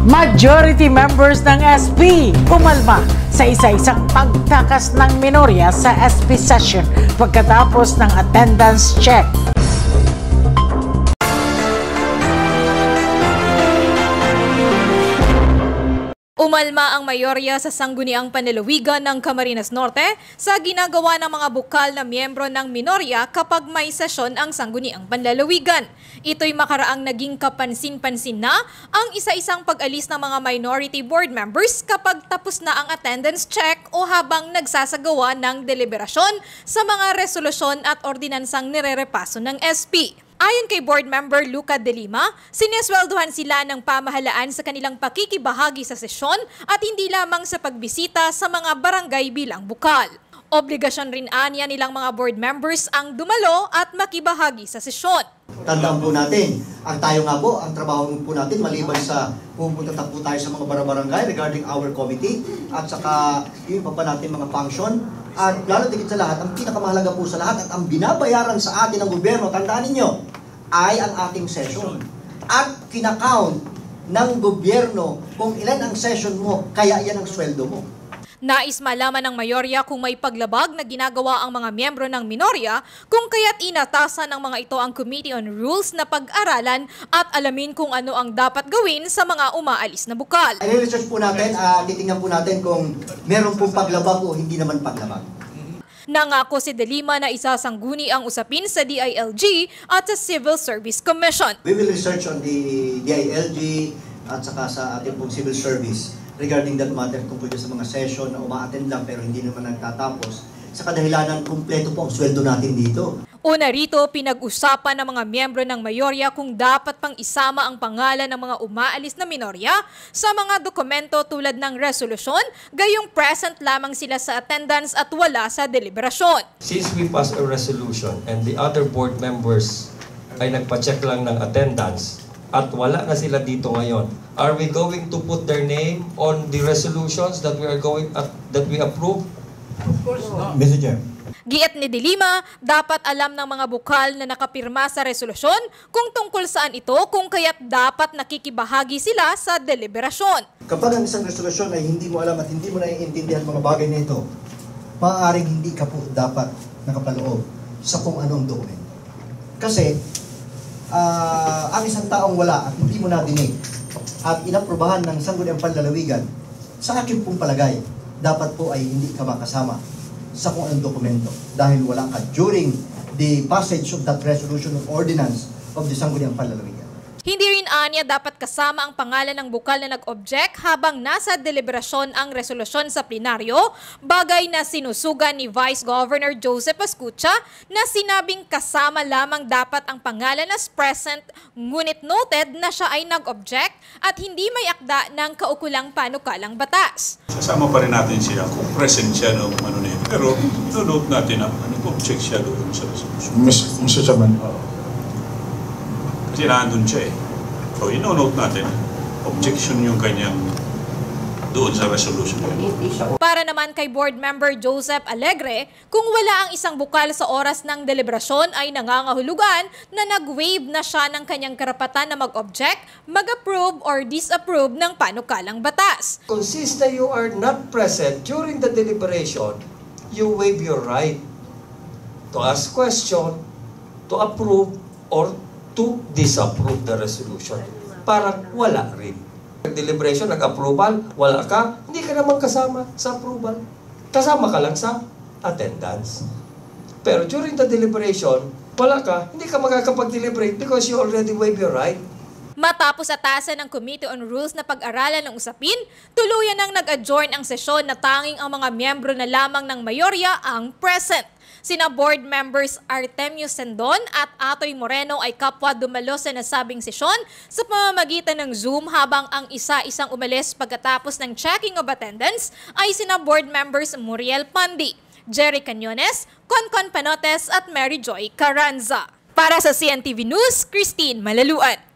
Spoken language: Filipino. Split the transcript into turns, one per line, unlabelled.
Majority members ng SP pumalma sa isa-isang pagtakas ng minorya sa SP session pagkatapos ng attendance check.
Umalma ang mayorya sa sangguniang panlalawigan ng Camarines Norte sa ginagawa ng mga bukal na miyembro ng minorya kapag may sesyon ang sangguniang panlalawigan. Ito'y makaraang naging kapansin-pansin na ang isa-isang pag-alis ng mga minority board members kapag tapos na ang attendance check o habang nagsasagawa ng deliberasyon sa mga resolusyon at ordinansang nirerepaso ng SP. Ayon kay Board Member Luca De Lima, sinesweldohan sila ng pamahalaan sa kanilang pakikibahagi sa sesyon at hindi lamang sa pagbisita sa mga barangay bilang bukal. Obligasyon rin anya nilang mga board members ang dumalo at makibahagi sa sesyon.
Tandaan po natin, ang trabaho po natin maliban sa pupunta po tayo sa mga barangay regarding our committee at saka yung pa natin mga function. At lalo tigit sa lahat, ang pinakamahalaga po sa lahat at ang binabayaran sa atin ng gobyerno, tandaan ninyo, ay ang ating session. At kinakount ng gobyerno kung ilan ang session mo, kaya yan ang sweldo mo.
Nais malaman ng mayorya kung may paglabag na ginagawa ang mga miyembro ng minorya, kung kaya't inatasan ng mga ito ang Committee on Rules na pag-aralan at alamin kung ano ang dapat gawin sa mga umaalis na bukal.
I-research po natin, titingnan po natin kung meron pong paglabag o hindi naman paglabag.
Nangako si De Lima na isasangguni ang usapin sa DILG at sa Civil Service Commission.
We will research on the DILG at saka sa ating pong Civil Service regarding that matter tungkol sa mga session na uma-attend lang pero hindi naman nagtatapos. Sa kadahilanan, kumpleto po ang sweldo natin dito.
Una rito, pinag-usapan ng mga miyembro ng mayorya kung dapat pang isama ang pangalan ng mga umaalis na minorya sa mga dokumento tulad ng resolusyon, gayong present lamang sila sa attendance at wala sa deliberasyon.
Since we passed a resolution and the other board members ay nagpa-check lang ng attendance at wala na sila dito ngayon, are we going to put their name on the resolutions that we approve?
Of course not. Mr. Chair.
Giit ni De Lima, dapat alam ng mga bukal na nakapirma sa resolusyon kung tungkol saan ito, kung kaya't dapat nakikibahagi sila sa deliberasyon.
Kapag ang isang resolusyon ay hindi mo alam at hindi mo naiintindihan mga bagay na ito, maaaring hindi ka po dapat nakapaloob sa kung anong dokumento. Kasi, ang isang taong wala at hindi mo nadinig at inaprubahan ng sangguniang panlalawigan, sa akin pong palagay, dapat po ay hindi ka makasama sa kung anong dokumento dahil wala ka during the passage of that resolution or ordinance of the sangguniang panlalawigan.
Hindi rin anya dapat kasama ang pangalan ng bukal na nag-object habang nasa deliberasyon ang resolusyon sa plenaryo, bagay na sinusugan ni Vice Governor Joseph Escucha na sinabing kasama lamang dapat ang pangalan as present, ngunit noted na siya ay nag-object at hindi may akda ng kaukulang panukalang batas.
Kasama pa rin natin siya kung present siya ng ano na yun. Pero note natin na nag-object siya doon sa resolution.
Mr. Chairman.
Kasi nandun siya eh. So, ino-note natin, objection yung kanyang doon sa resolution.
Para naman kay Board Member Joseph Alegre, kung wala ang isang bukal sa oras ng deliberasyon ay nangangahulugan na nag-waive na siya ng kanyang karapatan na mag-object, mag-approve or disapprove ng panukalang batas.
Since that you are not present during the deliberation, you waive your right to ask question, to approve, or to disapprove the resolution. Parang wala rin. Deliberation, nag-approval, wala ka, hindi ka naman kasama sa approval. Kasama ka lang sa attendance. Pero during the deliberation, wala ka, hindi ka makakapag-deliberate because you already waive your right.
Matapos atasan ng Committee on Rules na pag-aralan ng usapin, tuluyan nang nag-adjourn ang sesyon na tanging ang mga miyembro na lamang ng mayorya ang present. Sina board members Artemio Sendon at Atoy Moreno ay kapwa dumalo sa nasabing sesyon sa pamamagitan ng Zoom, habang ang isa-isang umalis pagkatapos ng checking of attendance ay sina board members Muriel Pandi, Jerry Cañones, Concon Panotes at Mary Joy Carranza. Para sa CNTV News, Christine Malaluan.